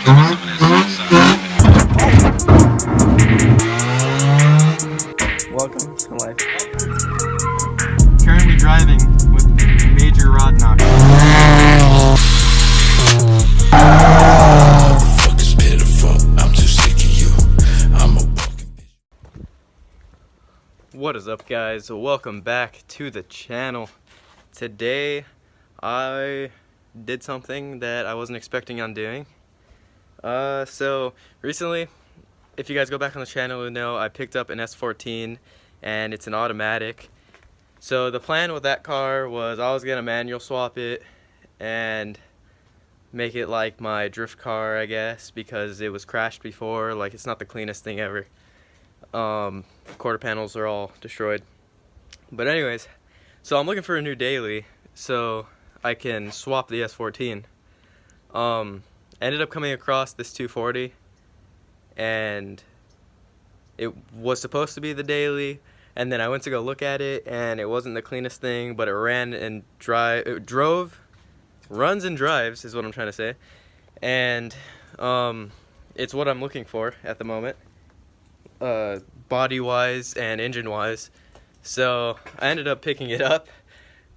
Welcome to life. Currently driving with major rod knock. What is up, guys? Welcome back to the channel. Today I did something that I wasn't expecting on doing. So recently, if you guys go back on the channel, you'll know I picked up an S14 and it's an automatic. So the plan with that car was I was gonna manual swap it and make it like my drift car, I guess, because it was crashed before. Like, it's not the cleanest thing ever. Quarter panels are all destroyed. But anyways, so I'm looking for a new daily so I can swap the S14. Ended up coming across this 240 and it was supposed to be the daily, and then I went to go look at it and it wasn't the cleanest thing, but it runs and drives is what I'm trying to say. And it's what I'm looking for at the moment, body wise and engine wise. So I ended up picking it up,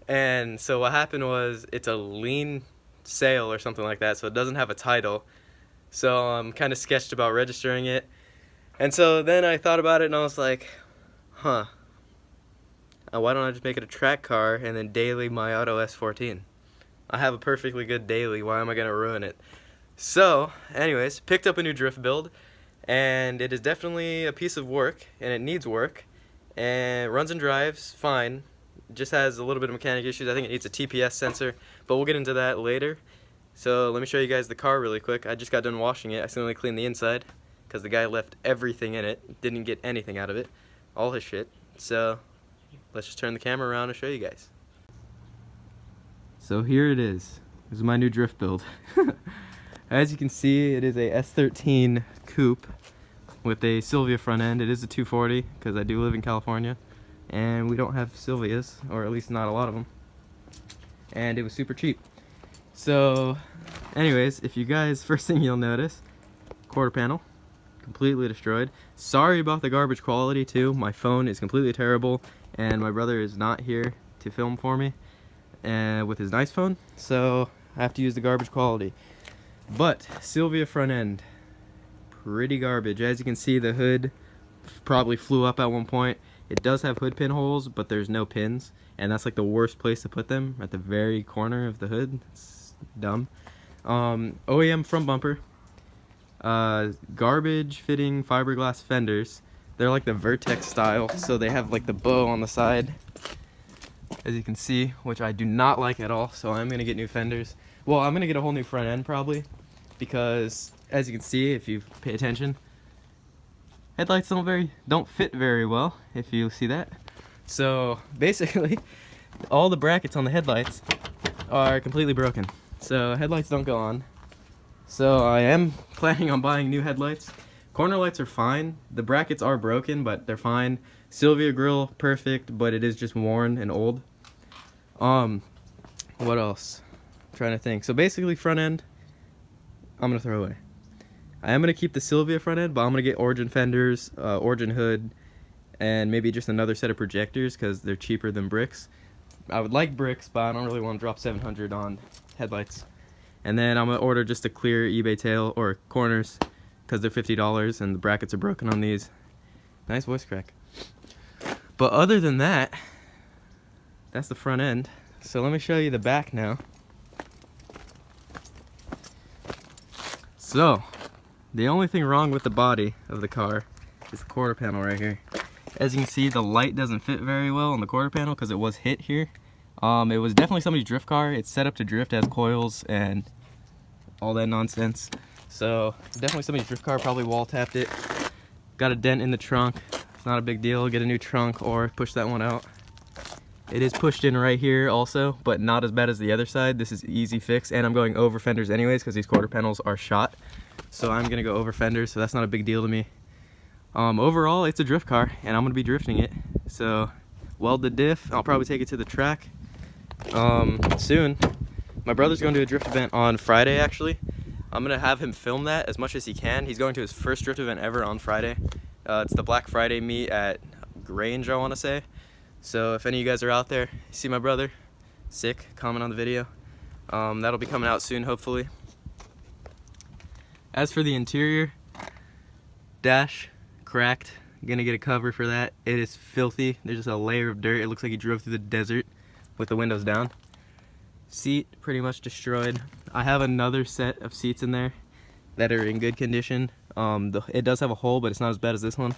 and so what happened was it's a lean sale or something like that, so it doesn't have a title. So I'm kind of sketched about registering it. And so then I thought about it and I was like, why don't I just make it a track car and then daily my auto S14? I have a perfectly good daily, why am I gonna ruin it? So anyways, picked up a new drift build, and it is definitely a piece of work, and it needs work, and it runs and drives fine. It just has a little bit of mechanic issues. I think it needs a TPS sensor, but we'll get into that later. So let me show you guys the car really quick. I just got done washing it. I still only cleaned the inside because the guy left everything in it, didn't get anything out of it, all his shit. So let's just turn the camera around and show you guys. So here it is. This is my new drift build. As you can see, it is a S13 coupe with a Silvia front end. It is a 240 because I do live in California and we don't have Silvias, or at least not a lot of them. And it was super cheap. So anyways, if you guys, first thing you'll notice, quarter panel completely destroyed. Sorry about the garbage quality too. My phone is completely terrible and my brother is not here to film for me with his nice phone, so I have to use the garbage quality. But Silvia front end, pretty garbage. As you can see, the hood probably flew up at one point. It does have hood pin holes, but there's no pins, and that's like the worst place to put them, at the very corner of the hood. It's dumb. OEM front bumper, garbage fitting fiberglass fenders. They're like the Vertex style, so they have like the bow on the side, as you can see, which I do not like at all. So I'm gonna get new fenders. Well, I'm gonna get a whole new front end probably, because as you can see, if you pay attention, headlights don't fit very well, if you see that. So basically all the brackets on the headlights are completely broken, so headlights don't go on. So I am planning on buying new headlights. Corner lights are fine. The brackets are broken, but they're fine. Silvia grille, perfect, but it is just worn and old. What else? I'm trying to think. So basically, front end, I'm gonna throw away. I am gonna keep the Silvia front end, but I'm gonna get Origin fenders, Origin hood, and maybe just another set of projectors because they're cheaper than bricks. I would like bricks, but I don't really want to drop $700 on headlights. And then I'm gonna order just a clear eBay tail or corners because they're $50 and the brackets are broken on these. Nice voice crack. But other than that, that's the front end. So let me show you the back now. So the only thing wrong with the body of the car is the quarter panel right here. As you can see, the light doesn't fit very well on the quarter panel because it was hit here. It was definitely somebody's drift car. It's set up to drift, has coils and all that nonsense. So definitely somebody's drift car, probably wall tapped it. Got a dent in the trunk. It's not a big deal. Get a new trunk or push that one out. It is pushed in right here also, but not as bad as the other side. This is easy fix, and I'm going over fenders anyways because these quarter panels are shot. So I'm gonna go over fenders, so that's not a big deal to me. Overall, it's a drift car, and I'm gonna be drifting it. So weld the diff. I'll probably take it to the track soon. My brother's going to a drift event on Friday, actually. I'm gonna have him film that as much as he can. He's going to his first drift event ever on Friday. It's the Black Friday meet at Grange, I want to say. So if any of you guys are out there, see my brother, sick, comment on the video. That'll be coming out soon, hopefully. As for the interior, dash cracked. Gonna get a cover for that. It is filthy. There's just a layer of dirt. It looks like he drove through the desert with the windows down. Seat pretty much destroyed. I have another set of seats in there that are in good condition. It does have a hole, but it's not as bad as this one.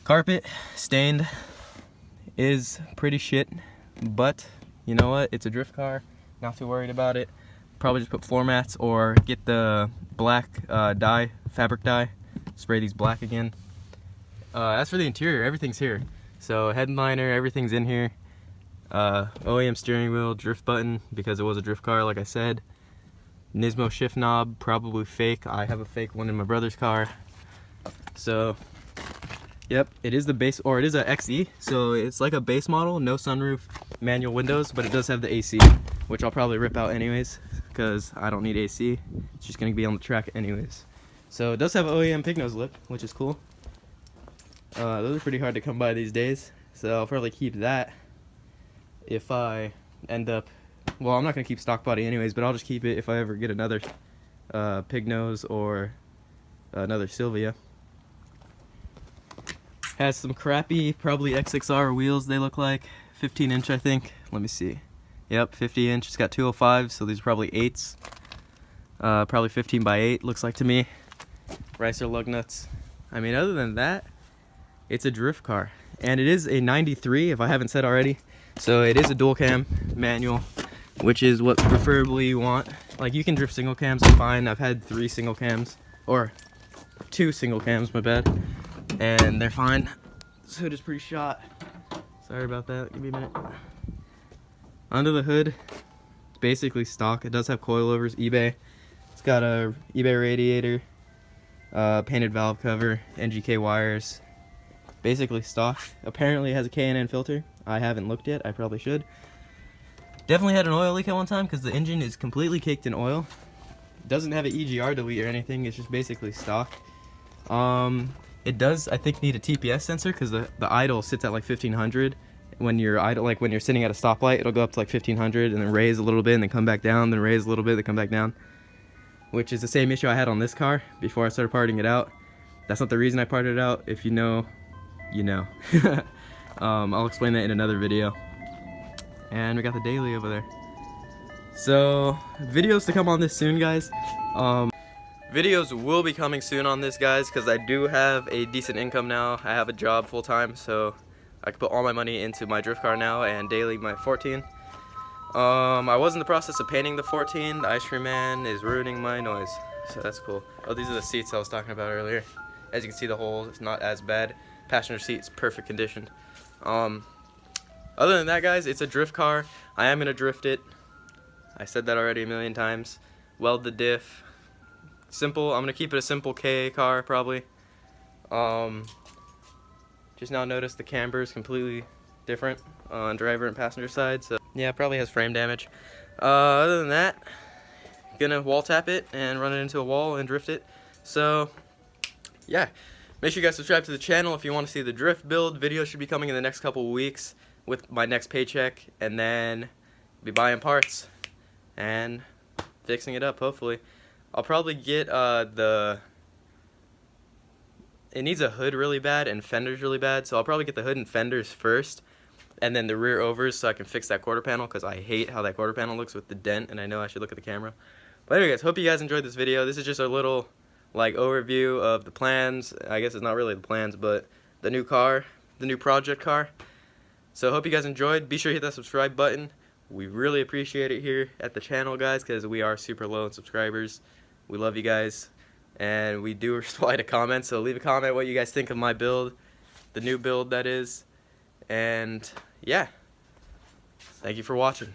Carpet stained, is pretty shit, but you know what? It's a drift car. Not too worried about it. Probably just put floor mats or get the black dye, fabric dye. Spray these black again. As for the interior, everything's here. So headliner, everything's in here. OEM steering wheel, drift button because it was a drift car, like I said. Nismo shift knob, probably fake. I have a fake one in my brother's car. So, yep, it is the base, or it is a XE. So it's like a base model, no sunroof, manual windows, but it does have the AC, which I'll probably rip out anyways because I don't need AC. It's just gonna be on the track anyways. So it does have OEM pig nose lip, which is cool. Those are pretty hard to come by these days, so I'll probably keep that if I end up, well, I'm not going to keep stock body anyways, but I'll just keep it if I ever get another pig nose or another Silvia. Has some crappy, probably XXR wheels they look like, 15 inch I think, let me see. Yep, 50 inch, it's got 205, so these are probably 8s. Probably 15 by 8 looks like to me. Ricer lug nuts. I mean, other than that, it's a drift car, and it is a 93 if I haven't said already. So it is a dual cam manual, which is what preferably you want. Like, you can drift single cams, it's fine. I've had 3 single cams, or 2 single cams, my bad, and they're fine. This hood is pretty shot. Sorry about that, give me a minute. Under the hood, it's basically stock. It does have coilovers, eBay. It's got a eBay radiator, painted valve cover, NGK wires. Basically stock. Apparently it has a K&N filter. I haven't looked yet. I probably should. Definitely had an oil leak at one time because the engine is completely caked in oil. It doesn't have an EGR delete or anything. It's just basically stock. It does, I think, need a TPS sensor because the idle sits at like 1500. When you're idle, like when you're sitting at a stoplight, it'll go up to like 1500 and then raise a little bit and then come back down, then raise a little bit, then come back down. Which is the same issue I had on this car before I started parting it out. That's not the reason I parted it out. If you know, you know. I'll explain that in another video. And we got the daily over there. So, videos to come on this soon, guys. Videos will be coming soon on this, guys, because I do have a decent income now. I have a job full-time, so I can put all my money into my drift car now and daily my 14. I was in the process of painting the 14. The Ice Cream Man is ruining my noise, so that's cool. Oh, these are the seats I was talking about earlier. As you can see, the hole is not as bad. Passenger seat's perfect condition. Other than that, guys, it's a drift car. I am gonna drift it. I said that already a million times. Weld the diff. Simple. I'm gonna keep it a simple K car probably. Just now noticed the camber is completely different on driver and passenger side. So yeah, it probably has frame damage. Other than that, gonna wall tap it and run it into a wall and drift it. So yeah. Make sure you guys subscribe to the channel if you want to see the drift build. Video should be coming in the next couple of weeks with my next paycheck, and then be buying parts and fixing it up, hopefully. I'll probably get it needs a hood really bad and fenders really bad, so I'll probably get the hood and fenders first, and then the rear overs so I can fix that quarter panel, because I hate how that quarter panel looks with the dent, and I know I should look at the camera. But anyway, guys, hope you guys enjoyed this video. This is just a little like overview of the plans. I guess it's not really the plans, but the new car, the new project car. So hope you guys enjoyed. Be sure to hit that subscribe button. We really appreciate it here at the channel, guys, because we are super low in subscribers. We love you guys, and we do reply to comments, so leave a comment what you guys think of my build, the new build that is. And yeah, thank you for watching.